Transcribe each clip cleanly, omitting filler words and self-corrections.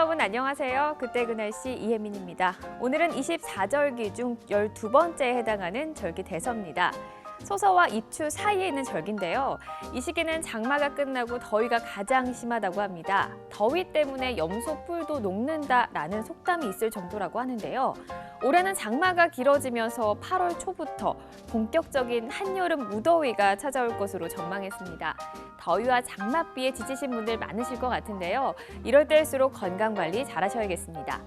여러분 안녕하세요. 그때 그 날씨 이혜민입니다. 오늘은 24절기 중 12번째에 해당하는 절기 대서입니다. 소서와 입추 사이에 있는 절기인데요. 이 시기는 장마가 끝나고 더위가 가장 심하다고 합니다. 더위 때문에 염소 뿔도 녹는다라는 속담이 있을 정도라고 하는데요. 올해는 장마가 길어지면서 8월 초부터 본격적인 한여름 무더위가 찾아올 것으로 전망했습니다. 더위와 장맛비에 지치신 분들 많으실 것 같은데요. 이럴 때일수록 건강관리 잘하셔야겠습니다.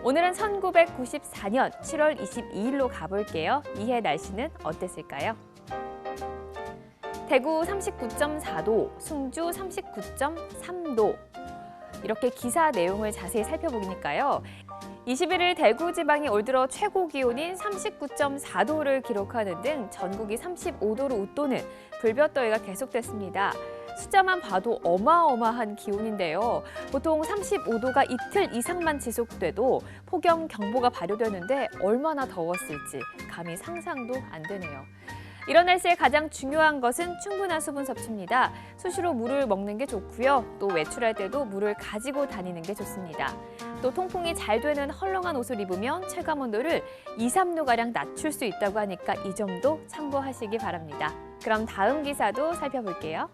오늘은 1994년 7월 22일로 가볼게요. 이해 날씨는 어땠을까요? 대구 39.4도, 승주 39.3도. 이렇게 기사 내용을 자세히 살펴보니까요. 21일 대구 지방이 올 들어 최고 기온인 39.4도를 기록하는 등 전국이 35도로 웃도는 불볕더위가 계속됐습니다. 숫자만 봐도 어마어마한 기온인데요. 보통 35도가 이틀 이상만 지속돼도 폭염경보가 발효되는데 얼마나 더웠을지 감히 상상도 안 되네요. 이런 날씨에 가장 중요한 것은 충분한 수분 섭취입니다. 수시로 물을 먹는 게 좋고요. 또 외출할 때도 물을 가지고 다니는 게 좋습니다. 또 통풍이 잘 되는 헐렁한 옷을 입으면 체감온도를 2, 3도가량 낮출 수 있다고 하니까 이 점도 참고하시기 바랍니다. 그럼 다음 기사도 살펴볼게요.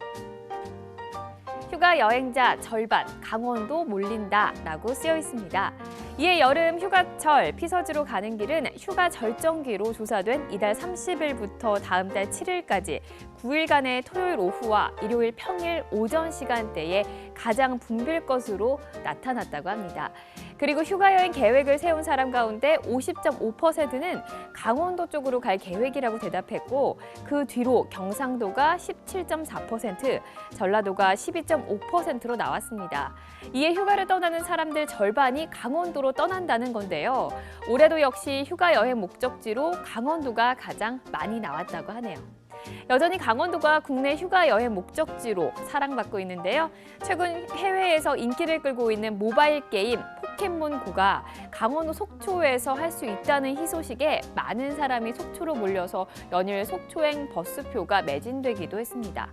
휴가 여행자 절반, 강원도 몰린다라고 쓰여 있습니다. 이에 여름 휴가철 피서지로 가는 길은 휴가 절정기로 조사된 이달 30일부터 다음 달 7일까지 9일간의 토요일 오후와 일요일 평일 오전 시간대에 가장 붐빌 것으로 나타났다고 합니다. 그리고 휴가 여행 계획을 세운 사람 가운데 50.5%는 강원도 쪽으로 갈 계획이라고 대답했고 그 뒤로 경상도가 17.4%, 전라도가 12.5%로 나왔습니다. 이에 휴가를 떠나는 사람들 절반이 강원도로 떠난다는 건데요. 올해도 역시 휴가 여행 목적지로 강원도가 가장 많이 나왔다고 하네요. 여전히 강원도가 국내 휴가 여행 목적지로 사랑받고 있는데요. 최근 해외에서 인기를 끌고 있는 모바일 게임 포켓몬고가 강원도 속초에서 할 수 있다는 희소식에 많은 사람이 속초로 몰려서 연일 속초행 버스표가 매진되기도 했습니다.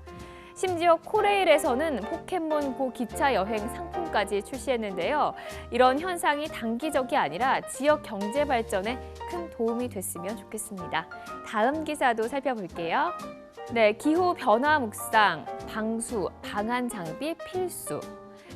심지어 코레일에서는 포켓몬고 기차 여행 상품까지 출시했는데요. 이런 현상이 단기적이 아니라 지역 경제 발전에 큰 도움이 됐으면 좋겠습니다. 다음 기사도 살펴볼게요. 네, 기후 변화 묵상, 방수, 방한 장비 필수.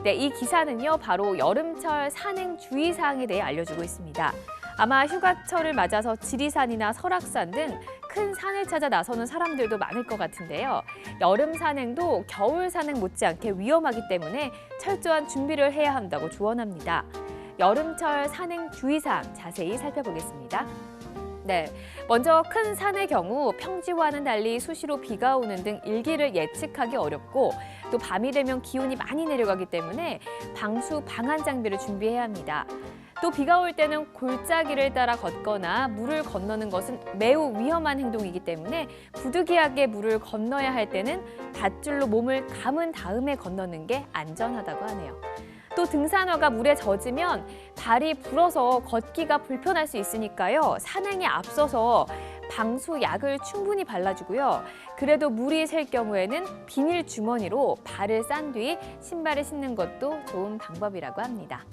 네, 이 기사는요, 바로 여름철 산행 주의사항에 대해 알려주고 있습니다. 아마 휴가철을 맞아서 지리산이나 설악산 등 큰 산을 찾아 나서는 사람들도 많을 것 같은데요. 여름 산행도 겨울 산행 못지않게 위험하기 때문에 철저한 준비를 해야 한다고 조언합니다. 여름철 산행 주의사항 자세히 살펴보겠습니다. 네, 먼저 큰 산의 경우 평지와는 달리 수시로 비가 오는 등 일기를 예측하기 어렵고 또 밤이 되면 기온이 많이 내려가기 때문에 방수, 방한 장비를 준비해야 합니다. 또 비가 올 때는 골짜기를 따라 걷거나 물을 건너는 것은 매우 위험한 행동이기 때문에 부득이하게 물을 건너야 할 때는 밧줄로 몸을 감은 다음에 건너는 게 안전하다고 하네요. 또 등산화가 물에 젖으면 발이 불어서 걷기가 불편할 수 있으니까요. 산행에 앞서서 방수약을 충분히 발라주고요. 그래도 물이 셀 경우에는 비닐 주머니로 발을 싼 뒤 신발을 신는 것도 좋은 방법이라고 합니다.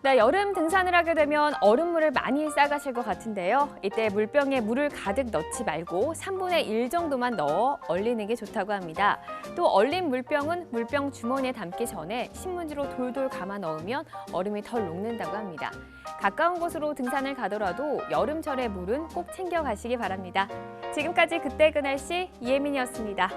네, 여름 등산을 하게 되면 얼음물을 많이 싸가실 것 같은데요. 이때 물병에 물을 가득 넣지 말고 3분의 1 정도만 넣어 얼리는 게 좋다고 합니다. 또 얼린 물병은 물병 주머니에 담기 전에 신문지로 돌돌 감아 넣으면 얼음이 덜 녹는다고 합니다. 가까운 곳으로 등산을 가더라도 여름철에 물은 꼭 챙겨가시기 바랍니다. 지금까지 그때 그 날씨 이혜민이었습니다.